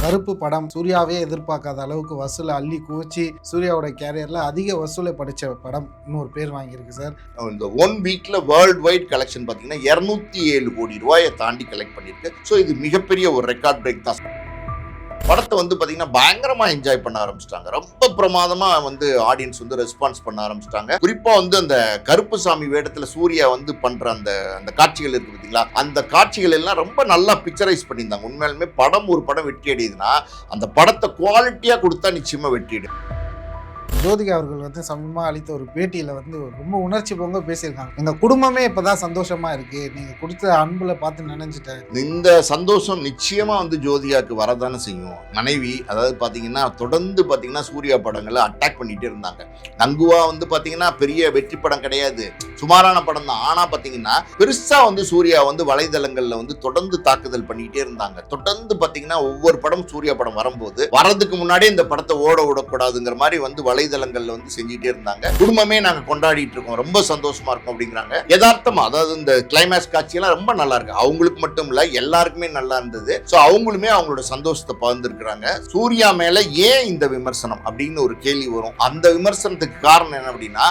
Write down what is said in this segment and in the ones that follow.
கருப்பு படம் சூர்யாவே எதிர்பார்க்காத அளவுக்கு வசூலை அள்ளி குவிச்சு சூர்யாவோட கேரியர்ல அதிக வசூலை படிச்ச படம் இன்னொரு பேர் வாங்கியிருக்கு சார். இந்த 1 வீக்ல வேர்ல்ட் வைட் கலெக்ஷன் பார்த்தீங்கன்னா 207 கோடி ரூபாயை தாண்டி கலெக்ட் பண்ணியிருக்கு. ஸோ இது மிகப்பெரிய ஒரு ரெக்கார்ட் பிரேக் தான். படத்தை பார்த்தீங்கன்னா பயங்கரமா என்ஜாய் பண்ண ஆரம்பிச்சிட்டாங்க. ரொம்ப பிரமாதமா ஆடியன்ஸ் ரெஸ்பான்ஸ் பண்ண ஆரம்பிச்சிட்டாங்க. குறிப்பா அந்த கருப்புசாமி வேடத்துல சூர்யா பண்ற அந்த அந்த காட்சிகள் இருக்கு பார்த்தீங்களா, அந்த காட்சிகள் எல்லாம் ரொம்ப நல்லா பிக்சரைஸ் பண்ணியிருந்தாங்க. உண்மையாலுமே படம் ஒரு படம் வெற்றி அடையுதுன்னா அந்த படத்தை குவாலிட்டியா கொடுத்தா நிச்சயமா வெற்றிடு. ஜோதிகா அவர்கள் சமீபமாக அளித்த ஒரு பேட்டியில் ரொம்ப உணர்ச்சி பொங்க பேசியிருக்காங்க. எங்கள் குடும்பமே இப்போதான் சந்தோஷமா இருக்கு, நீங்கள் கொடுத்த அன்புல பார்த்து நினைச்சிட்டேன். இந்த சந்தோஷம் நிச்சயமா ஜோதிகாவுக்கு வரதானே செய்யும். மனைவி அதாவது பார்த்தீங்கன்னா தொடர்ந்து பார்த்தீங்கன்னா சூர்யா படங்களை அட்டாக் பண்ணிட்டே இருந்தாங்க. கங்குவா பார்த்தீங்கன்னா பெரிய வெற்றி படம் கிடையாது, சுமாரான படம் தான். ஆனால் பார்த்தீங்கன்னா பெருசா சூர்யா வலைதளங்களில் தொடர்ந்து தாக்குதல் பண்ணிக்கிட்டே இருந்தாங்க. தொடர்ந்து பார்த்தீங்கன்னா ஒவ்வொரு படம் சூர்யா படம் வரும்போது வரதுக்கு முன்னாடியே இந்த படத்தை ஓட விடக்கூடாதுங்கிற மாதிரி வலைதளங்கள்ல செஞ்சுட்டே இருந்தாங்க. குடும்பமே நாங்க கொண்டாடிட்டு இருக்கோம், ரொம்ப சந்தோஷமா இருக்கும் அப்படிங்கிறாங்க. யதார்த்தமா அதாவது இந்த கிளைமேக்ஸ் காட்சி எல்லாம் ரொம்ப நல்லா இருக்கு. அவங்களுக்கு மட்டும் இல்ல எல்லாருக்குமே நல்லா இருந்தது. சோ அவங்களுமே அவங்களோட சந்தோஷத்தை பகிர்ந்துருக்காங்க. சூர்யா மேல ஏன் இந்த விமர்சனம் அப்படின்னு ஒரு கேள்வி வரும். அந்த விமர்சனத்துக்கு காரணம் என்ன அப்படின்னா,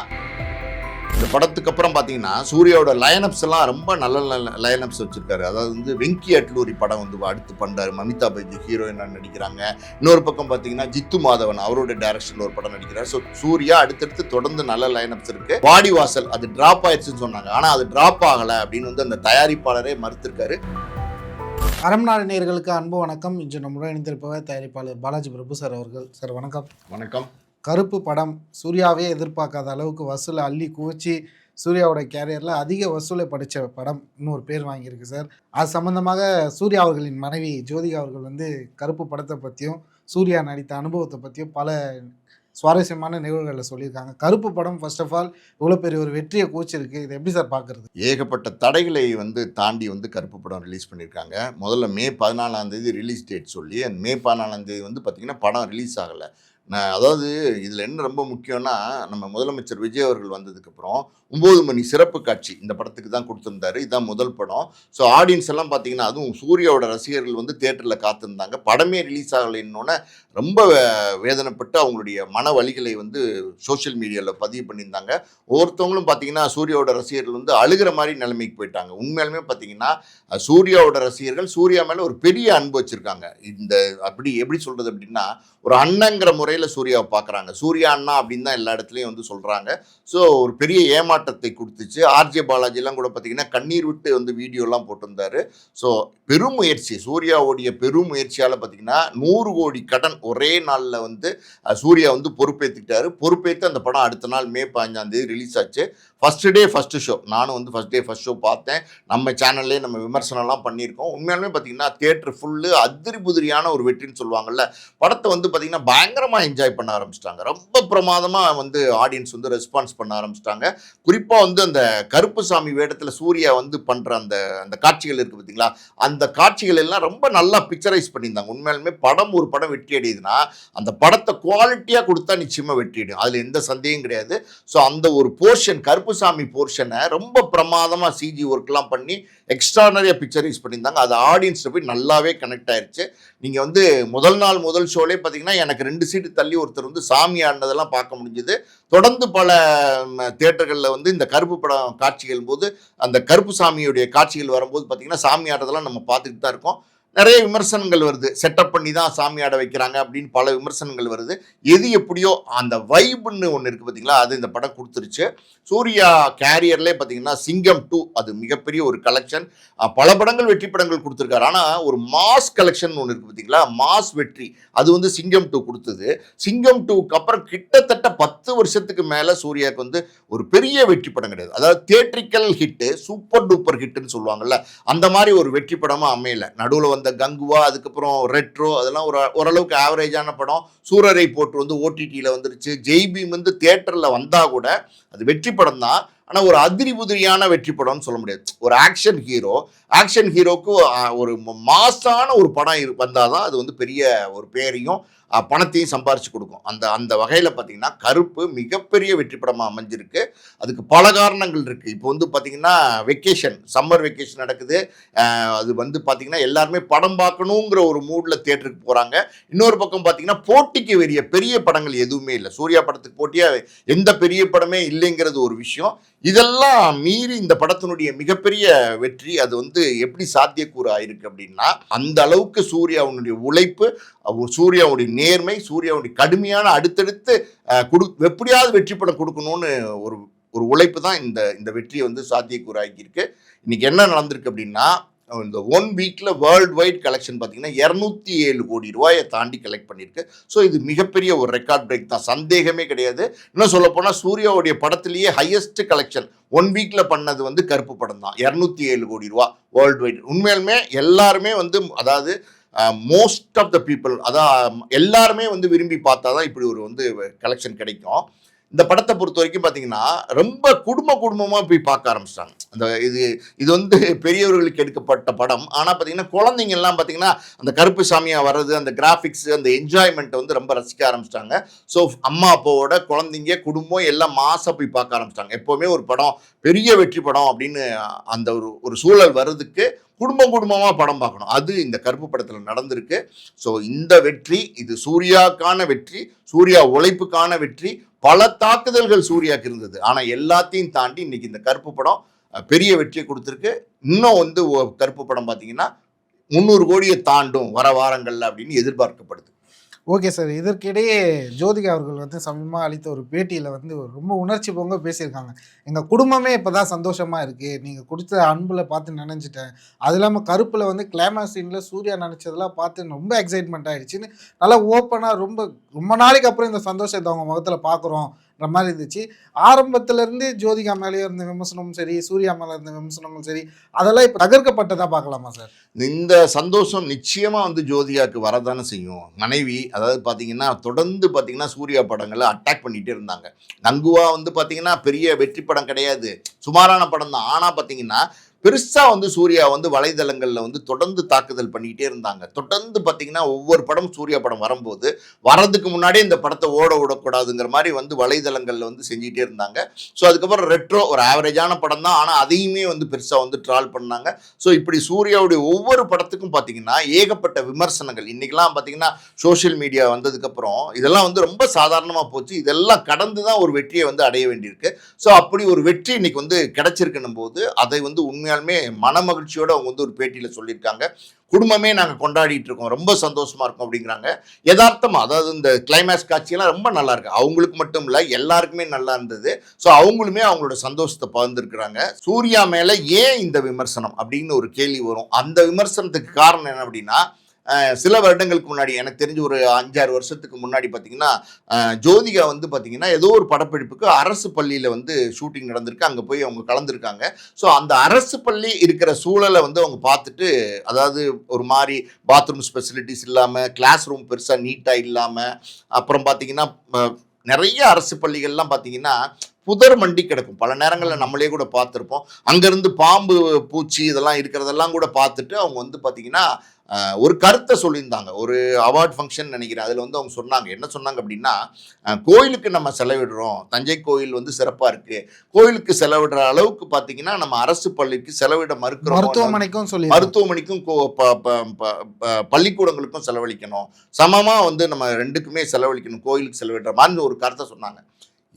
இந்த படத்துக்கு அப்புறம் பார்த்தீங்கன்னா சூர்யாவோட லைனப்ஸ் எல்லாம் ரொம்ப நல்ல லைனப்ஸ் வச்சிருக்காரு. அதாவது வெங்கி அட்லூரி படம் அடுத்து பண்றாரு. மமிதா பைஜி ஹீரோயினா நடிக்கிறாங்க. இன்னொரு பக்கம் பார்த்தீங்கன்னா ஜித்து மாதவன் அவரோட டைரக்ஷன்ல ஒரு படம் நடிக்கிறார். ஸோ சூர்யா அடுத்தடுத்து தொடர்ந்து நல்ல லைனப்ஸ் இருக்கு. வாடிவாசல் அது டிராப் ஆயிடுச்சுன்னு சொன்னாங்க, ஆனா அது டிராப் ஆகல அப்படின்னு அந்த தயாரிப்பாளரே மறுத்திருக்காரு. அறம் நாடு நேயர்களுக்கு அன்பு வணக்கம். இன்று நம்முடன் இணைந்திருப்பவர் தயாரிப்பாளர் பாலாஜி பிரபு சார் அவர்கள். சார் வணக்கம். வணக்கம். கருப்பு படம் சூர்யாவே எதிர்பார்க்காத அளவுக்கு வசூலை அள்ளி குவிச்சு சூர்யாவோட கேரியரில் அதிக வசூலை படித்த படம் இன்னொரு பேர் வாங்கியிருக்கு சார். அது சம்மந்தமாக சூர்யா அவர்களின் மனைவி ஜோதிகா அவர்கள் கருப்பு படத்தை பற்றியும் சூர்யா நடித்த அனுபவத்தை பற்றியும் பல சுவாரஸ்யமான நிகழ்வுகளில் சொல்லியிருக்காங்க. கருப்பு படம் ஃபர்ஸ்ட் ஆஃப் ஆல் இவ்வளோ பெரிய ஒரு வெற்றியை கூச்சிருக்கு, இதை எப்படி சார் பார்க்குறது? ஏகப்பட்ட தடைகளை தாண்டி கருப்பு படம் ரிலீஸ் பண்ணியிருக்காங்க. முதல்ல மே 14 ரிலீஸ் டேட் சொல்லி மே 14 பார்த்தீங்கன்னா படம் ரிலீஸ் ஆகலை. அதாவது இதில் என்ன ரொம்ப முக்கியம்னா, நம்ம முதலமைச்சர் விஜய் அவர்கள் வந்ததுக்கப்புறம் 9 மணி சிறப்பு காட்சி இந்த படத்துக்கு தான் கொடுத்துருந்தாரு. இதுதான் முதல் படம். ஸோ ஆடியன்ஸ் எல்லாம் பார்த்தீங்கன்னா அதுவும் சூர்யாவோட ரசிகர்கள் தேட்டரில் காத்திருந்தாங்க. படமே ரிலீஸ் ஆகலைன்னொன்னே ரொம்ப வேதனைப்பட்டு அவங்களுடைய மன வலிகளை சோஷியல் மீடியாவில் பதிவு பண்ணியிருந்தாங்க. ஒவ்வொருத்தவங்களும் பார்த்தீங்கன்னா சூர்யாவோட ரசிகர்கள் அழுகிற மாதிரி நிலைமைக்கு போயிட்டாங்க. உண்மையாலுமே பார்த்தீங்கன்னா சூர்யாவோட ரசிகர்கள் சூர்யா மேலே ஒரு பெரிய அன்பு வச்சுருக்காங்க. இந்த எப்படி சொல்கிறது அப்படின்னா, ஒரு அண்ணங்கிற முறையில் சூர்யாவை பார்க்குறாங்க. சூர்யா அண்ணா அப்படின்னு தான் எல்லா இடத்துலையும் சொல்கிறாங்க. ஸோ ஒரு பெரிய ஏமாற்றத்தை கொடுத்துச்சு. ஆர்ஜே பாலாஜிலாம் கூட பார்த்தீங்கன்னா கண்ணீர் விட்டு வீடியோலாம் போட்டிருந்தாரு. ஸோ பெரும் முயற்சி, சூர்யாவுடைய பெரும் முயற்சியால் பார்த்தீங்கன்னா 100 கோடி கடன் ஒரே நாளில் சூர்யா பொறுப்பேற்றுக்கிட்டாரு. பொறுப்பேற்று அந்த படம் அடுத்த நாள் மே 15 ரிலீஸ் ஆச்சு. ஃபர்ஸ்ட் டே ஃபர்ஸ்ட் ஷோ, நானும் ஃபர்ஸ்ட் டே ஃபர்ஸ்ட் ஷோ பார்த்தேன். நம்ம சேனல்லே நம்ம விமர்சனம்லாம் பண்ணியிருக்கோம். உண்மையாலுமே பார்த்தீங்கன்னா தியேட்டர் ஃபுல்லு அதிரி புதிரியான ஒரு வெற்றின்னு சொல்லுவாங்கல்ல. படத்தை பார்த்தீங்கன்னா பயங்கரமாக என்ஜாய் பண்ண ஆரம்பிச்சிட்டாங்க. ரொம்ப பிரமாதமாக ஆடியன்ஸ் ரெஸ்பான்ஸ் பண்ண ஆரம்பிச்சிட்டாங்க. குறிப்பாக அந்த கருப்புசாமி வேடத்தில் சூர்யா பண்ற அந்த அந்த காட்சிகள் இருக்கு பார்த்தீங்களா, அந்த காட்சிகள் எல்லாம் ரொம்ப நல்லா பிக்சரைஸ் பண்ணியிருந்தாங்க. உண்மையாலுமே படம் ஒரு படம் வெற்றி அடையுதுன்னா அந்த படத்தை குவாலிட்டியாக கொடுத்தா நிச்சயமாக வெற்றிடும், அதில் எந்த சந்தேகம் கிடையாது. ஸோ அந்த ஒரு போர்ஷன் கருப்புசாமி போர்ஷனை ரொம்ப பிரமாதமாக சிஜி ஒர்க்லாம் பண்ணி எக்ஸ்ட்ரானரியாக பிக்சரைஸ் பண்ணியிருந்தாங்க. அது ஆடியன்ஸில் போய் நல்லாவே கனெக்ட் ஆயிடுச்சு. நீங்கள் முதல் நாள் முதல் ஷோலே பார்த்தீங்கன்னா எனக்கு 2 சீட்டு தள்ளி ஒருத்தர் சாமி ஆடினதெல்லாம் பார்க்க முடிஞ்சுது. தொடர்ந்து பல தியேட்டர்களில் இந்த கருப்பு படம் காட்சிகள் போது அந்த கருப்பு சாமியுடைய காட்சிகள் வரும்போது பார்த்தீங்கன்னா சாமி ஆடுறதெல்லாம் நம்ம பார்த்துக்கிட்டு தான் இருக்கோம். நிறைய விமர்சனங்கள் வருது, செட்டப் பண்ணி தான் சாமி ஆட வைக்கிறாங்க அப்படின்னு பல விமர்சனங்கள் வருது. எது எப்படியோ அந்த வைப்னு ஒன்று இருக்குது பார்த்தீங்களா, அது இந்த படம் கொடுத்துருச்சு. சூர்யா கேரியர்லேயே பார்த்தீங்கன்னா சிங்கம் 2 அது மிகப்பெரிய ஒரு கலெக்ஷன். பல படங்கள் வெற்றி படங்கள் கொடுத்துருக்காரு. ஆனால் ஒரு மாஸ் கலெக்ஷன் ஒன்று இருக்குது பார்த்தீங்களா, மாஸ் வெற்றி அது சிங்கம் 2 கொடுத்தது. சிங்கம் 2க்கு அப்புறம் கிட்டத்தட்ட 10 வருஷத்துக்கு மேலே சூர்யாவுக்கு ஒரு பெரிய வெற்றி படம் கிடையாது. அதாவது தியேட்ரிக்கல் ஹிட்டு, சூப்பர் டூப்பர் ஹிட்டுன்னு சொல்லுவாங்கல்ல, அந்த மாதிரி ஒரு வெற்றி படமாக அமையல. நடுவில் இந்த கங்குவா, அதுக்கப்புறம் ரெட்ரோ, அதெல்லாம் ஓரளவுக்கு ஆவரேஜான படம். சூரரை போட்டு ஓடிடியில் வந்துருச்சு. ஜெய்பீம் தியேட்டரில் வந்தால் கூட அது வெற்றி படம் தான். ஆனால் ஒரு அதிரி புதிரியான வெற்றி படம்னு சொல்ல முடியாது. ஒரு ஆக்ஷன் ஹீரோ ஆக்ஷன் ஹீரோக்கு ஒரு மாசான ஒரு படம் வந்தாதான் அது வந்து பெரிய ஒரு பேரையும் பணத்தையும் சம்பாரிச்சு கொடுக்கும். அந்த அந்த வகையில் பார்த்தீங்கன்னா கருப்பு மிகப்பெரிய வெற்றி படமாக அமைஞ்சிருக்கு. அதுக்கு பல காரணங்கள் இருக்கு. இப்போ வந்து பார்த்தீங்கன்னா வெக்கேஷன், சம்மர் வெக்கேஷன் நடக்குது. அது வந்து பார்த்தீங்கன்னா எல்லாருமே படம் பார்க்கணுங்கிற ஒரு மூடில் தியேட்டருக்கு போகிறாங்க. இன்னொரு பக்கம் பார்த்தீங்கன்னா போட்டிக்கு பெரிய படங்கள் எதுவுமே இல்லை. சூர்யா படத்துக்கு போட்டியாக எந்த பெரிய படமே இல்லைங்கிறது ஒரு விஷயம். இதெல்லாம் மீறி இந்த படத்தினுடைய மிகப்பெரிய வெற்றி அது வந்து எப்படி சாத்தியக்கூறு ஆயிருக்கு அப்படின்னா, அந்த அளவுக்கு சூர்யாவுடைய உழைப்பு, சூர்யாவுடைய நேர்மை, சூர்யாவுடைய கடுமையான அடுத்தடுத்து எப்படியாவது வெற்றி படம் கொடுக்கணும்னு ஒரு ஒரு உழைப்பு தான் இந்த இந்த வெற்றியை வந்து சாத்தியக்கூறாக்கியிருக்கு. இன்னைக்கு என்ன நடந்திருக்கு அப்படின்னா, இந்த 1 வீக்ல வேர்ல்டு வைட் கலெக்ஷன் பார்த்தீங்கன்னா 207 கோடி ரூபாயை தாண்டி கலெக்ட் பண்ணியிருக்கு. ஸோ இது மிகப்பெரிய ஒரு ரெக்கார்ட் பிரேக் தான், சந்தேகமே கிடையாது. இன்னும் சொல்ல போனால் சூர்யாவுடைய படத்திலேயே ஹையஸ்ட் கலெக்ஷன் 1 வீக்ல பண்ணது வந்து கருப்பு படம் தான். 207 கோடி ரூபா வேர்ல்டு வைட். உண்மையாலுமே எல்லாருமே வந்து அதாவது மோஸ்ட் ஆஃப் த பீப்புள், அதான் எல்லாருமே வந்து விரும்பி பார்த்தா தான் இப்படி ஒரு வந்து கலெக்ஷன் கிடைக்கும். இந்த படத்தை பொறுத்த வரைக்கும் பார்த்தீங்கன்னா ரொம்ப குடும்பமாக போய் பார்க்க ஆரம்பிச்சிட்டாங்க. அந்த இது வந்து பெரியவர்களுக்கு எடுக்கப்பட்ட படம். ஆனால் பார்த்தீங்கன்னா குழந்தைங்க எல்லாம் பார்த்தீங்கன்னா அந்த கருப்பு சாமியாக வர்றது, அந்த கிராஃபிக்ஸ், அந்த என்ஜாய்மெண்ட்டை வந்து ரொம்ப ரசிக்க ஆரம்பிச்சிட்டாங்க. ஸோ அம்மா அப்பாவோட குழந்தைங்க குடும்பம் எல்லாம் மாசாக போய் பார்க்க ஆரம்பிச்சிட்டாங்க. எப்போவுமே ஒரு படம் பெரிய வெற்றி படம் அப்படின்னு அந்த ஒரு சூழல் வர்றதுக்கு குடும்பமாக படம் பார்க்கணும். அது இந்த கருப்பு படத்தில் நடந்திருக்கு. ஸோ இந்த வெற்றி இது சூர்யாக்கான வெற்றி, சூர்யா உழைப்புக்கான வெற்றி. பல தாக்குதல்கள் சூர்யாவுக்கு இருந்தது. ஆனால் எல்லாத்தையும் தாண்டி இன்னைக்கு இந்த கருப்பு படம் பெரிய வெற்றியை கொடுத்துருக்கு. இன்னும் வந்து கருப்பு படம் பார்த்தீங்கன்னா 300 கோடியை தாண்டும் வர வாரங்கள்ல அப்படின்னு எதிர்பார்க்கப்படுது. Okay sir. இதற்கிடையே ஜோதிகா அவர்கள் வந்து சமீபமாக அளித்த ஒரு பேட்டியில் வந்து ரொம்ப உணர்ச்சி பொங்க பேசியிருக்காங்க. எங்கள் குடும்பமே இப்போ தான் சந்தோஷமாக இருக்குது, நீங்கள் கொடுத்த அன்பில் பார்த்து நினைஞ்சிட்டேன். அது இல்லாமல் கருப்பில் வந்து கிளைமாக்ஸ் சீனில் சூர்யா நினச்சதெல்லாம் பார்த்து ரொம்ப எக்ஸைட்மெண்ட் ஆகிடுச்சின்னு நல்லா ஓப்பனாக ரொம்ப நாளைக்கு அப்புறம் இந்த சந்தோஷத்தை அவங்க முகத்தில் பார்க்குறோன்ற மாதிரி இருந்துச்சு. ஆரம்பத்திலேருந்து ஜோதிகா மேலேயே இருந்த விமர்சனமும் சரி, சூர்யா மேலே இருந்த விமர்சனமும் சரி, அதெல்லாம் இப்போ தகர்க்கப்பட்டதாக பார்க்கலாமா சார்? இந்த சந்தோஷம் நிச்சயமாக வந்து ஜோதிகாவுக்கு வரதானே செய்யும். மனைவி அதாவது பார்த்தீங்கன்னா தொடர்ந்து பார்த்தீங்கன்னா சூர்யா படங்களை அட்டாக் பண்ணிகிட்டே இருந்தாங்க. நங்குவா வந்து பார்த்தீங்கன்னா பெரிய வெற்றி படம் கிடையாது, சுமாரான படம் தான். ஆனால் பார்த்தீங்கன்னா பெருசாக வந்து சூர்யா வந்து வலைதளங்களில் வந்து தொடர்ந்து தாக்குதல் பண்ணிக்கிட்டே இருந்தாங்க. தொடர்ந்து பார்த்தீங்கன்னா ஒவ்வொரு படம் சூர்யா படம் வரும்போது வரதுக்கு முன்னாடியே இந்த படத்தை விடக்கூடாதுங்கிற மாதிரி வந்து வலைதளங்களில் வந்து செஞ்சுக்கிட்டே இருந்தாங்க. ஸோ அதுக்கப்புறம் ரெட்ரோ ஒரு ஆவரேஜான படம் தான், ஆனால் அதையுமே வந்து பெருசாக வந்து ட்ரால் பண்ணாங்க. ஸோ இப்படி சூர்யாவுடைய ஒவ்வொரு படத்துக்கும் பார்த்தீங்கன்னா ஏகப்பட்ட விமர்சனங்கள். இன்றைக்கெல்லாம் பார்த்தீங்கன்னா சோஷியல் மீடியா வந்ததுக்கப்புறம் இதெல்லாம் வந்து ரொம்ப சாதாரணமாக போச்சு. இதெல்லாம் கடந்து தான் ஒரு வெற்றியை வந்து அடைய வேண்டியிருக்கு. ஸோ அப்படி ஒரு வெற்றி இன்னைக்கு வந்து கிடைச்சிருக்கணும் போது அதை வந்து உண்மையாலுமே மன மகிழ்ச்சியோட அவங்க வந்து ஒரு பேட்டியில் சொல்லியிருக்காங்க. குடும்பமே நாங்கள் கொண்டாடிட்டு இருக்கோம், ரொம்ப சந்தோஷமா இருக்கும் அப்படிங்கிறாங்க. யதார்த்தமா அதாவது இந்த கிளைமேக்ஸ் காட்சியெல்லாம் ரொம்ப நல்லா இருக்கு. அவங்களுக்கு மட்டும் இல்லை, எல்லாருக்குமே நல்லா இருந்தது. ஸோ அவங்களுமே அவங்களோட சந்தோஷத்தை பகிர்ந்துருக்கிறாங்க. சூர்யா மேலே ஏன் இந்த விமர்சனம் அப்படின்னு ஒரு கேள்வி வரும். அந்த விமர்சனத்துக்கு காரணம் என்ன அப்படின்னா, சில வருடங்களுக்கு முன்னாடி எனக்கு தெரிஞ்சு ஒரு 5-6 வருஷத்துக்கு முன்னாடி பார்த்தீங்கன்னா ஜோதிகா வந்து பார்த்தீங்கன்னா ஏதோ ஒரு படப்பிடிப்புக்கு அரசு பள்ளியில் வந்து ஷூட்டிங் நடந்திருக்கு. அங்கே போய் அவங்க கலந்துருக்காங்க. ஸோ அந்த அரசு பள்ளி இருக்கிற சூழலை வந்து அவங்க பார்த்துட்டு, அதாவது ஒரு மாதிரி பாத்ரூம் ஃபெசிலிட்டிஸ் இல்லாமல், கிளாஸ் ரூம் பெருசாக நீட்டாக இல்லாமல், அப்புறம் பார்த்தீங்கன்னா நிறைய அரசு பள்ளிகள்லாம் பார்த்தீங்கன்னா புதர் மண்டி கிடக்கும். பல நேரங்களில் நம்மளே கூட பார்த்துருப்போம். அங்கேருந்து பாம்பு பூச்சி இதெல்லாம் இருக்கிறதெல்லாம் கூட பார்த்துட்டு அவங்க வந்து பார்த்தீங்கன்னா ஒரு கருத்தை சொல்லியிருந்தாங்க. ஒரு அவார்ட் ஃபங்க்ஷன் நினைக்கிறேன். அதில் வந்து அவங்க சொன்னாங்க, என்ன சொன்னாங்க அப்படின்னா, கோயிலுக்கு நம்ம செலவிடுறோம், தஞ்சை கோயில் வந்து சிறப்பாக இருக்குது, கோயிலுக்கு செலவிடுற அளவுக்கு பார்த்தீங்கன்னா நம்ம அரசு பள்ளிக்கு செலவிட மறுக்கிறோம், மருத்துவமனைக்கும் பள்ளிக்கூடங்களுக்கும் செலவழிக்கணும், சமமாக வந்து நம்ம ரெண்டுக்குமே செலவழிக்கணும், கோயிலுக்கு செலவிடுற மாதிரி ஒரு கருத்தை சொன்னாங்க.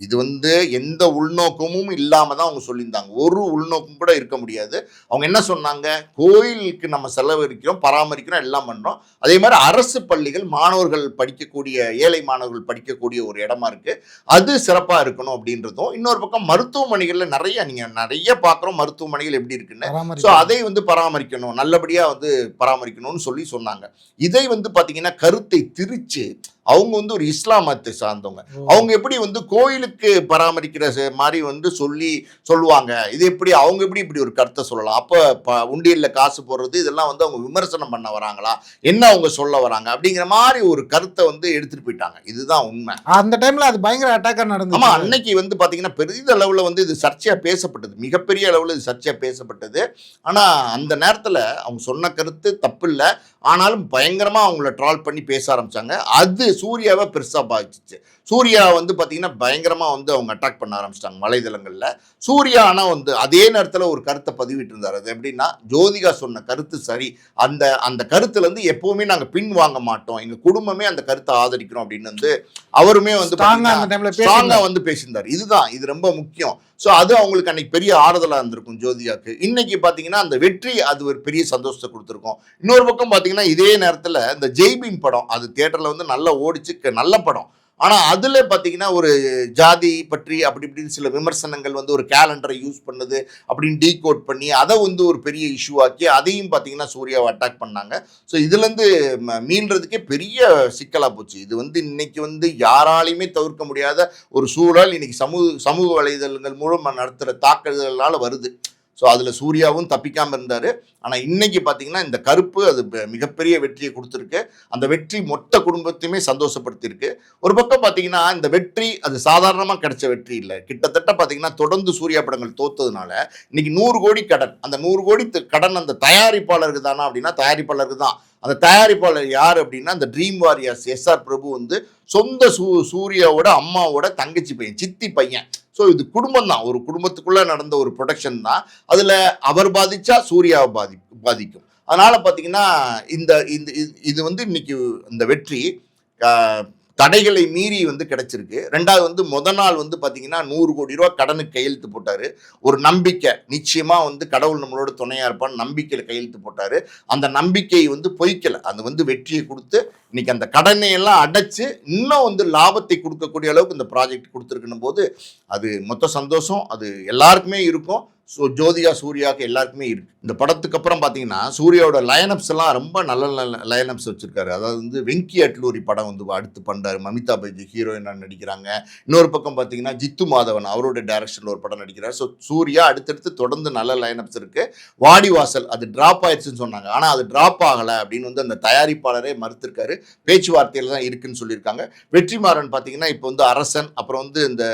இது வந்து எந்த உள்நோக்கமும் இல்லாமல் தான் அவங்க சொல்லியிருந்தாங்க. ஒரு உள்நோக்கம் கூட இருக்க முடியாது. அவங்க என்ன சொன்னாங்க, கோயிலுக்கு நம்ம செலவழிக்கிறோம், பராமரிக்கிறோம், எல்லாம் பண்ணுறோம். அதே மாதிரி அரசு பள்ளிகள் மாணவர்கள் படிக்கக்கூடிய, ஏழை மாணவர்கள் படிக்கக்கூடிய ஒரு இடமா இருக்குது, அது சிறப்பாக இருக்கணும் அப்படின்றதும். இன்னொரு பக்கம் மருத்துவமனைகளில் நீங்கள் நிறைய பார்க்குறோம் மருத்துவமனைகள் எப்படி இருக்குன்னு. ஸோ அதை வந்து பராமரிக்கணும், நல்லபடியாக வந்து பராமரிக்கணும்னு சொன்னாங்க. இதை வந்து பார்த்தீங்கன்னா கருத்தை திரிச்சு அவங்க வந்து ஒரு இஸ்லாம் மதத்தை சார்ந்தவங்க. அவங்க எப்படி வந்து கோயிலுக்கு கோயிலுக்கு பராமரிக்கிற மாதிரி வந்து சொல்லுவாங்க. இது எப்படி அவங்க எப்படி இப்படி ஒரு கருத்தை சொல்லலாம்? அப்போ உண்டியல்ல காசு போடுறது இதெல்லாம் வந்து அவங்க விமர்சனம் பண்ண வராங்களா? என்ன அவங்க சொல்ல வராங்க? அப்படிங்கிற மாதிரி ஒரு கருத்தை வந்து எடுத்துட்டு போயிட்டாங்க. இதுதான் உண்மை. அந்த டைம்ல அது பயங்கர அட்டாக்கா நடந்துச்சு. ஆமா, அன்னைக்கு வந்து பாத்தீங்கன்னா பெரிய அளவுல வந்து இது சர்ச்சையா பேசப்பட்டது. மிகப்பெரிய அளவுல இது சர்ச்சையா பேசப்பட்டது. ஆனா அந்த நேரத்துல அவங்க சொன்ன கருத்து தப்பு இல்ல. ஆனாலும் பயங்கரமா அவங்கள ட்ரால் பண்ணி பேச ஆரம்பிச்சாங்க. அது சூர்யாவை பெருசா பாதிச்சிச்சு. சூர்யா வந்து பாத்தீங்கன்னா பயங்கரமா வந்து அவங்க அட்டாக் பண்ண ஆரம்பிச்சிட்டாங்க வலைதளங்கள்ல. சூர்யா ஆனா வந்து அதே நேரத்துல ஒரு கருத்தை பதிவிட்டு இருந்தாரு. அது எப்படின்னா, ஜோதிகா சொன்ன கருத்து சரி, அந்த அந்த கருத்துல இருந்து எப்பவுமே நாங்க பின் வாங்க மாட்டோம், எங்க குடும்பமே அந்த கருத்தை ஆதரிக்கிறோம் அப்படின்னு வந்து அவருமே வந்து ஸ்ட்ராங்கா வந்து பேசியிருந்தார். இதுதான் இது ரொம்ப முக்கியம். ஸோ அது அவங்களுக்கு அன்னைக்கு பெரிய ஆறுதலா இருந்திருக்கும் ஜோதிகாக்கு. இன்னைக்கு பாத்தீங்கன்னா அந்த வெற்றி அது ஒரு பெரிய சந்தோஷத்தை கொடுத்துருக்கும். இன்னொரு பக்கம் பாத்தீங்கன்னா இதே நேரத்துல இந்த ஜெய்பீம் படம் அது தியேட்டர்ல வந்து நல்லா ஓடிச்சு, நல்ல படம். ஆனா அதுல பாத்தீங்கன்னா ஒரு ஜாதி பற்றி அப்படி இப்படின்னு சில விமர்சனங்கள் வந்து ஒரு கேலண்டரை யூஸ் பண்ணது அப்படின்னு டீகோட் பண்ணி அதை வந்து ஒரு பெரிய இஷ்யூ ஆக்கி அதையும் பாத்தீங்கன்னா சூர்யாவை அட்டாக் பண்ணாங்க. ஸோ இதுல இருந்து மீள்றதுக்கே பெரிய சிக்கலா போச்சு. இது வந்து இன்னைக்கு வந்து யாராலையுமே தவிர்க்க முடியாத ஒரு சூழல் இன்னைக்கு சமூக வலைதளங்கள் மூலம் நடத்துற தாக்குதல்களால வருது. ஸோ அதில் சூர்யாவும் தப்பிக்காமல் இருந்தார். ஆனால் இன்னைக்கு பார்த்தீங்கன்னா இந்த கருப்பு அது மிகப்பெரிய வெற்றியை கொடுத்துருக்கு. அந்த வெற்றி மொத்த குடும்பத்தையுமே சந்தோஷப்படுத்தியிருக்கு. ஒரு பக்கம் பார்த்தீங்கன்னா இந்த வெற்றி அது சாதாரணமாக கிடைச்ச வெற்றி இல்லை. கிட்டத்தட்ட பார்த்தீங்கன்னா தொடர்ந்து சூர்யா படங்கள் தோத்ததுனால இன்னைக்கு 100 கோடி கடன். அந்த 100 கோடி கடன் அந்த தயாரிப்பாளருக்கு தானா அப்படின்னா தயாரிப்பாளருக்கு தான். அந்த தயாரிப்பாளர் யார் அப்படின்னா அந்த ட்ரீம் வாரியர்ஸ் SR பிரபு வந்து சொந்த சூர்யாவோட அம்மாவோட தங்கச்சி பையன், சித்தி பையன். ஸோ இது குடும்பம் தான், ஒரு குடும்பத்துக்குள்ள நடந்த ஒரு ப்ரொடக்ஷன் தான். அதுல அவர் பாதிச்சா சூர்யாவை பாதிக்கும். அதனால பாத்தீங்கன்னா இந்த இது வந்து இன்னைக்கு இந்த வெற்றி தடைகளை மீறி வந்து கிடைச்சிருக்கு. ரெண்டாவது வந்து நாள் வந்து பாத்தீங்கன்னா 100 கோடி ரூபாய் கடனுக்கு கையெழுத்து போட்டாரு. ஒரு நம்பிக்கை, நிச்சயமா வந்து கடவுள் நம்மளோட துணையா இருப்பான்னு நம்பிக்கையில கையெழுத்து போட்டாரு. அந்த நம்பிக்கை வந்து பொய்க்கல. அது வந்து வெற்றியை கொடுத்து இன்னைக்கு அந்த கடனை எல்லாம் அடைச்சு இன்னும் வந்து லாபத்தை கொடுக்கக்கூடிய அளவுக்கு இந்த ப்ராஜெக்ட் கொடுத்துருக்கணும் போது அது மொத்த சந்தோஷம் அது எல்லாருக்குமே இருக்கும். ஸோ ஜோதிகா சூர்யாவுக்கு எல்லாருக்குமே இருக்கு. இந்த படத்துக்கு அப்புறம் பார்த்தீங்கன்னா சூர்யாவோட லைனப்ஸ் எல்லாம் ரொம்ப நல்ல லைனப்ஸ் வச்சிருக்காரு. அதாவது வந்து வெங்கி அட்லூரி படம் வந்து அடுத்து பண்றாரு. மமிதா பைஜி ஹீரோயினா நடிக்கிறாங்க. இன்னொரு பக்கம் பார்த்தீங்கன்னா ஜித்து மாதவன் அவரோட டைரக்ஷன்ல ஒரு படம் நடிக்கிறார். ஸோ சூர்யா அடுத்தடுத்து தொடர்ந்து நல்ல லைனப்ஸ் இருக்கு. வாடிவாசல் அது டிராப் ஆயிடுச்சுன்னு சொன்னாங்க. ஆனால் அது டிராப் ஆகலை அப்படின்னு வந்து அந்த தயாரிப்பாளரே மறுத்திருக்காரு. பேச்சுவார்த்தையில் தான் இருக்குன்னு சொல்லியிருக்காங்க. வெற்றிமாறன் பார்த்தீங்கன்னா இப்போ வந்து அரசன், அப்புறம் வந்து இந்த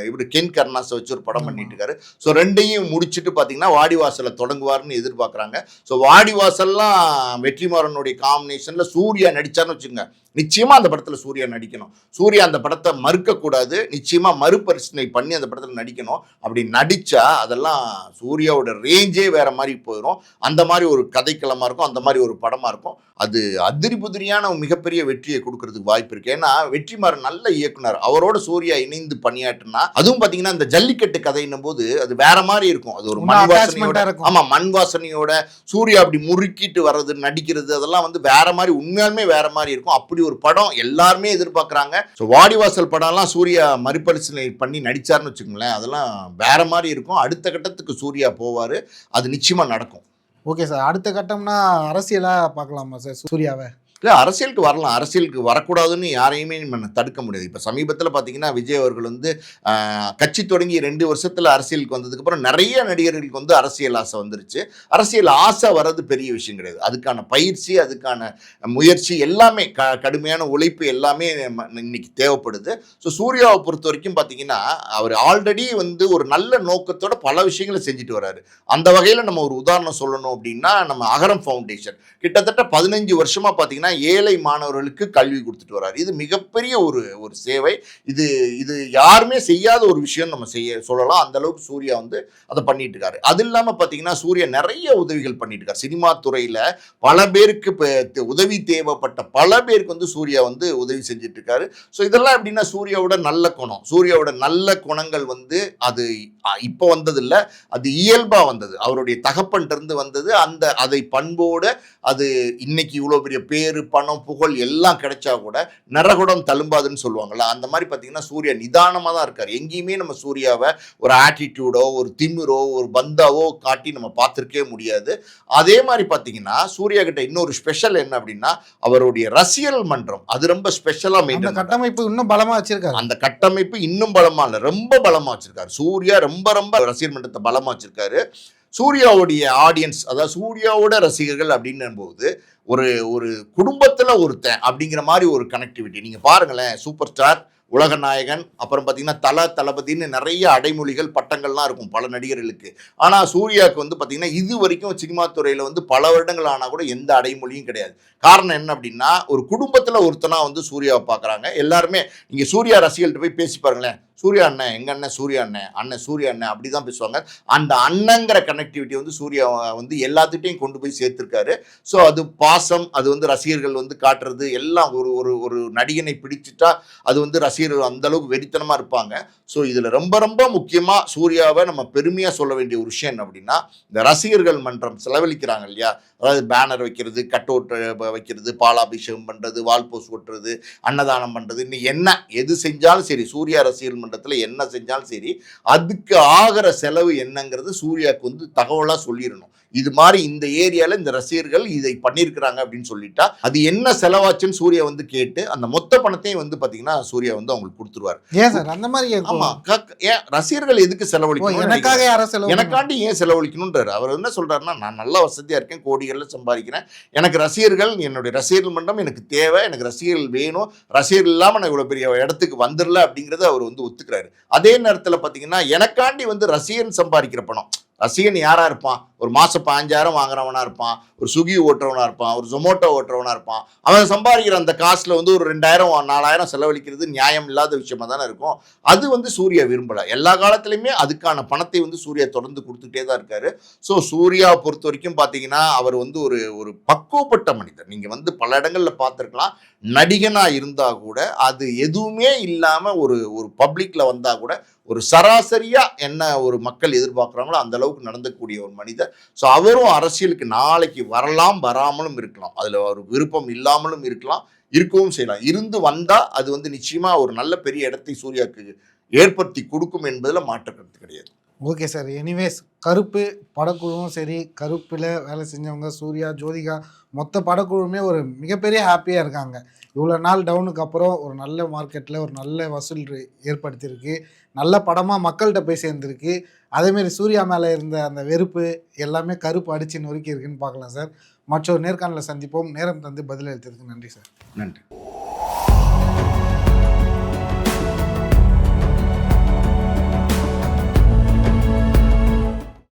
இவர் கென் கர்னாஸை வச்சு ஒரு படம் பண்ணிட்டு இருக்காரு. ஸோ ரெண்டையும் முடிச்சுட்டு பார்த்தீங்கன்னா வாடிவாசலை தொடங்குவார்னு எதிர்பார்க்குறாங்க. ஸோ வாடிவாசல்லாம் வெற்றிமாறனுடைய காம்பினேஷன்ல சூர்யா நடிச்சார்னு வச்சுக்கோங்க, நிச்சயமா அந்த படத்துல சூர்யா நடிக்கணும். சூர்யா அந்த படத்தை மறுக்க கூடாது, நிச்சயமா மறுபரிசீலனை பண்ணி அந்த படத்துல நடிக்கணும். அப்படி நடிச்சா அதெல்லாம் சூர்யாவோட ரேஞ்சே வேற மாதிரி போயிடும். அந்த மாதிரி ஒரு கதைக்களமா இருக்கும், அந்த மாதிரி ஒரு படமா இருக்கும். அது அதிரி புதிரியான மிகப்பெரிய வெற்றியை கொடுக்கறதுக்கு வாய்ப்பு இருக்கு. ஏன்னா வெற்றிமாறன் நல்ல இயக்குனர், அவரோட சூர்யா இணைந்து பணியாற்றினா அதுவும் பாத்தீங்கன்னா இந்த ஜல்லிக்கட்டு கதைன்னும் போது அது வேற மாதிரி இருக்கும். அது ஒரு மண் வாசனையோட, ஆமா மண் வாசனையோட சூர்யா அப்படி முறுக்கிட்டு வர்றது நடிக்கிறது அதெல்லாம் வந்து வேற மாதிரி, உண்மையாலுமே வேற மாதிரி இருக்கும். அப்படி ஒரு படம் எல்லாருமே எதிர்பார்க்கறாங்க. ஸோ வாடிவாசல் படம்லாம் சூர்யா மறுபரிசீலனை பண்ணி நடிச்சார்னு வச்சுக்கோங்களேன், அதெல்லாம் வேற மாதிரி இருக்கும். அடுத்த கட்டத்துக்கு சூர்யா போவாரு, அது நிச்சயமா நடக்கும். ஓகே சார், அடுத்த கட்டம்னா அரசியலா பார்க்கலாமா சார் சூர்யாவை? இல்லை, அரசியலுக்கு வரலாம், அரசியலுக்கு வரக்கூடாதுன்னு யாரையுமே நம்ம தடுக்க முடியாது. இப்போ சமீபத்தில் பார்த்தீங்கன்னா விஜய் அவர்கள் வந்து கட்சி தொடங்கி 2 வருஷத்தில் அரசியலுக்கு வந்ததுக்கப்புறம் நிறைய நடிகர்களுக்கு வந்து அரசியல் ஆசை வந்துருச்சு. அரசியல் ஆசை வர்றது பெரிய விஷயம் கிடையாது. அதுக்கான பயிற்சி, அதுக்கான முயற்சி எல்லாமே கடுமையான உழைப்பு எல்லாமே இன்னைக்கு தேவைப்படுது. ஸோ சூர்யாவை பொறுத்த வரைக்கும் பார்த்தீங்கன்னா அவர் ஆல்ரெடி வந்து ஒரு நல்ல நோக்கத்தோட பல விஷயங்களை செஞ்சுட்டு வர்றாரு. அந்த வகையில் நம்ம ஒரு உதாரணம் சொல்லணும் அப்படின்னா நம்ம அகரம் ஃபவுண்டேஷன் கிட்டத்தட்ட 15 வருஷமா பார்த்தீங்கன்னா ஏழை மாணவர்களுக்கு கல்வி கொடுத்துட்டு வர்றாரு. இது மிகப்பெரிய ஒரு சேவை. இது யாருமே செய்யாத ஒரு விஷயம் நம்ம சொல்லலாம். அந்த அளவுக்கு சூர்யா வந்து அதை பண்ணிட்டு இருக்காரு. அது இல்லாம பாத்தீங்கன்னா சூர்யா நிறைய உதவிகள் பண்ணிட்டு இருக்காரு. சினிமா துறையில பல பேருக்கு உதவி தேவைப்பட்ட பல பேருக்கு வந்து சூர்யா வந்து உதவி செஞ்சுட்டு இருக்காரு. ஸோ இதெல்லாம் எப்படின்னா சூர்யாவோட நல்ல குணம், சூர்யாவோட நல்ல குணங்கள் வந்து அது இப்போ வந்தது இல்லை, அது இயல்பா வந்தது, அவருடைய தகப்பன் இருந்து வந்தது. அதை பண்போட அது இன்னைக்கு இவ்வளோ பெரிய பேரு பணம் புகழ் எல்லாம் கிடைச்சா கூட நரகுடம் தழும்பாதுன்னு சொல்லுவாங்கல்ல, அந்த மாதிரி பார்த்தீங்கன்னா சூர்யா நிதானமாக தான் இருக்கார். எங்கேயுமே நம்ம சூர்யாவை ஒரு ஆட்டிடியூடோ ஒரு திமிரோ ஒரு பந்தாவோ காட்டி நம்ம பார்த்துருக்கவே முடியாது. அதே மாதிரி பார்த்தீங்கன்னா சூர்யா கிட்ட இன்னொரு ஸ்பெஷல் என்ன அப்படின்னா அவருடைய ரசிகர்கள் மன்றம் அது ரொம்ப ஸ்பெஷலாக அந்த மெயின்டைன் கட்டமைப்பு இன்னும் பலமா வச்சிருக்காரு. அந்த கட்டமைப்பு இன்னும் பலமா இல்லை, ரொம்ப பலமா வச்சிருக்காரு. சூர்யா ரொம்ப ரொம்ப ரசிகர் மன்றத்தை பலமா வச்சிருக்காரு. சூர்யாவுடைய ஆடியன்ஸ் அதாவது சூர்யாவோட ரசிகர்கள் அப்படின்னும் போது ஒரு ஒரு குடும்பத்துல ஒருத்தன் அப்படிங்கிற மாதிரி ஒரு கனெக்டிவிட்டி. நீங்க பாருங்களேன், சூப்பர் ஸ்டார், உலக நாயகன், அப்புறம் பார்த்தீங்கன்னா தளபதினு நிறைய அடைமொழிகள் பட்டங்கள்லாம் இருக்கும் பல நடிகர்களுக்கு. ஆனால் சூர்யாவுக்கு வந்து பார்த்தீங்கன்னா இது வரைக்கும் சினிமா துறையில் வந்து பல வருடங்கள் ஆனால் கூட எந்த அடைமொழியும் கிடையாது. காரணம் என்ன அப்படின்னா ஒரு குடும்பத்தில் ஒருத்தனா வந்து சூர்யாவை பார்க்குறாங்க எல்லாருமே. நீங்கள் சூர்யா ரசிகர்கள்ட்ட போய் பேசி பாருங்களேன், சூர்யா அண்ணன், எங்கள் அண்ணன் சூர்யா அண்ணன், அண்ணன் சூர்யா அண்ணன் அப்படி தான் பேசுவாங்க. அந்த அண்ணங்கிற கனெக்டிவிட்டி வந்து சூர்யா வந்து எல்லாத்துட்டையும் கொண்டு போய் சேர்த்துருக்காரு. ஸோ அது பாசம், அது வந்து ரசிகர்கள் வந்து காட்டுறது எல்லாம் ஒரு ஒரு ஒரு நடிகனை பிடிச்சிட்டா அது வந்து ரசிகர்கள் அந்த அளவுக்கு வெறித்தனமாக இருப்பாங்க. ஸோ இதில் ரொம்ப ரொம்ப முக்கியமாக சூர்யாவை நம்ம பெருமையாக சொல்ல வேண்டிய ஒரு விஷயம் என்ன அப்படின்னா இந்த ரசிகர்கள் மன்றம் செலவழிக்கிறாங்க இல்லையா, அதாவது பேனர் வைக்கிறது, கட் அவுட் வைக்கிறது, பாலாபிஷேகம் பண்ணுறது, வால் போஸ்ட் ஒட்டுறது, அன்னதானம் பண்ணுறது, இன்னும் என்ன எது செஞ்சாலும் சரி சூர்யா ரசிகர்கள் மன்றத்தில் என்ன செஞ்சாலும் சரி அதுக்கு ஆகிற செலவு என்னங்கிறது சூர்யாவுக்கு வந்து தகவலாக சொல்லிடணும். இது மாதிரி இந்த ஏரியாவில் இந்த ரசிகர்கள் இதை பண்ணியிருக்கிறாங்க அப்படின்னு சொல்லிட்டா அது என்ன செலவாச்சுன்னு சூர்யா வந்து கேட்டு அந்த மொத்த பணத்தையும் வந்து பார்த்தீங்கன்னா சூர்யா வந்து அவங்களுக்கு கொடுத்துருவார். ஏன் சார் அந்த மாதிரி? ஆமா, ஏன் ரசிகர்கள் எதுக்கு செலவழிக்கணும், எனக்காக யாரும் செலவு எனக்காண்டி ஏன் செலவழிக்கணும்ன்றாரு. அவர் என்ன சொல்றாருன்னா நான் நல்ல வசதியா இருக்கேன், கோடிகளில் சம்பாதிக்கிறேன், எனக்கு ரசிகர்கள், என்னுடைய ரசிகர்கள் மன்றம் எனக்கு தேவை, எனக்கு ரசிகர்கள் வேணும், ரசிகர்கள் இல்லாமல் நான் இவ்வளோ பெரிய இடத்துக்கு வந்துடல அப்படிங்கிறத அவர் வந்து ஒத்துக்கிறாரு. அதே நேரத்தில் பார்த்தீங்கன்னா எனக்காண்டி வந்து ரசிகன் சம்பாதிக்கிற பணம், ரசிகன் யாரா இருப்பான், ஒரு மாசம் 5,000 வாங்குறவனா இருப்பான், ஒரு ஸ்விக்கி ஓட்டுறவனா இருப்பான், ஒரு ஜொமோட்டோ ஓட்டுறவனா இருப்பான். அவன் சம்பாதிக்கிற அந்த காசுல வந்து ஒரு 2,000 4,000 செலவழிக்கிறது நியாயம் இல்லாத விஷயமா தானே இருக்கும். அது வந்து சூர்யா விரும்பல. எல்லா காலத்திலையுமே அதுக்கான பணத்தை வந்து சூர்யா தொடர்ந்து கொடுத்துட்டே தான் இருக்காரு. ஸோ சூர்யாவை பொறுத்த வரைக்கும் பார்த்தீங்கன்னா அவர் வந்து ஒரு ஒரு பக்குவப்பட்ட மனிதர். நீங்க வந்து பல இடங்கள்ல பார்த்துருக்கலாம். நடிகனா இருந்தா கூட அது எதுவுமே இல்லாம ஒரு ஒரு பப்ளிக்ல வந்தா கூட ஒரு சராசரியா என்ன ஒரு மக்கள் எதிர்பார்க்குறாங்களோ அந்த அளவுக்கு நடந்தக்கூடிய ஒரு மனிதர். ஸோ அவரும் அரசியலுக்கு நாளைக்கு வரலாம், வராமலும் இருக்கலாம், அதில் ஒரு விருப்பம் இல்லாமலும் இருக்கலாம், இருக்கவும் செய்யலாம். இருந்து வந்தா அது வந்து நிச்சயமா ஒரு நல்ல பெரிய இடத்தை சூர்யாவுக்கு ஏற்படுத்தி கொடுக்கும் என்பதில் மாற்று கருத்து கிடையாது. Okay sir. எனிவேஸ், கருப்பு படக்குழுவும் சரி, கருப்பில் வேலை செஞ்சவங்க சூர்யா, ஜோதிகா, மொத்த படக்குழுவுமே ஒரு மிகப்பெரிய ஹாப்பியாக இருக்காங்க. இவ்வளோ நாள் டவுனுக்கு அப்புறம் ஒரு நல்ல மார்க்கெட்டில் ஒரு நல்ல வசூல் ஏற்படுத்தியிருக்கு, நல்ல படமாக மக்கள்கிட்ட போய் சேர்ந்துருக்கு. அதேமாரி சூர்யா மேலே இருந்த அந்த வெறுப்பு எல்லாமே கருப்பு அடித்து நொறுக்கி இருக்குன்னு பார்க்கலாம் சார். மற்றொரு நேர்காணலில் சந்திப்போம். நேரம் தந்து பதிலளித்ததுக்கு நன்றி சார். நன்றி.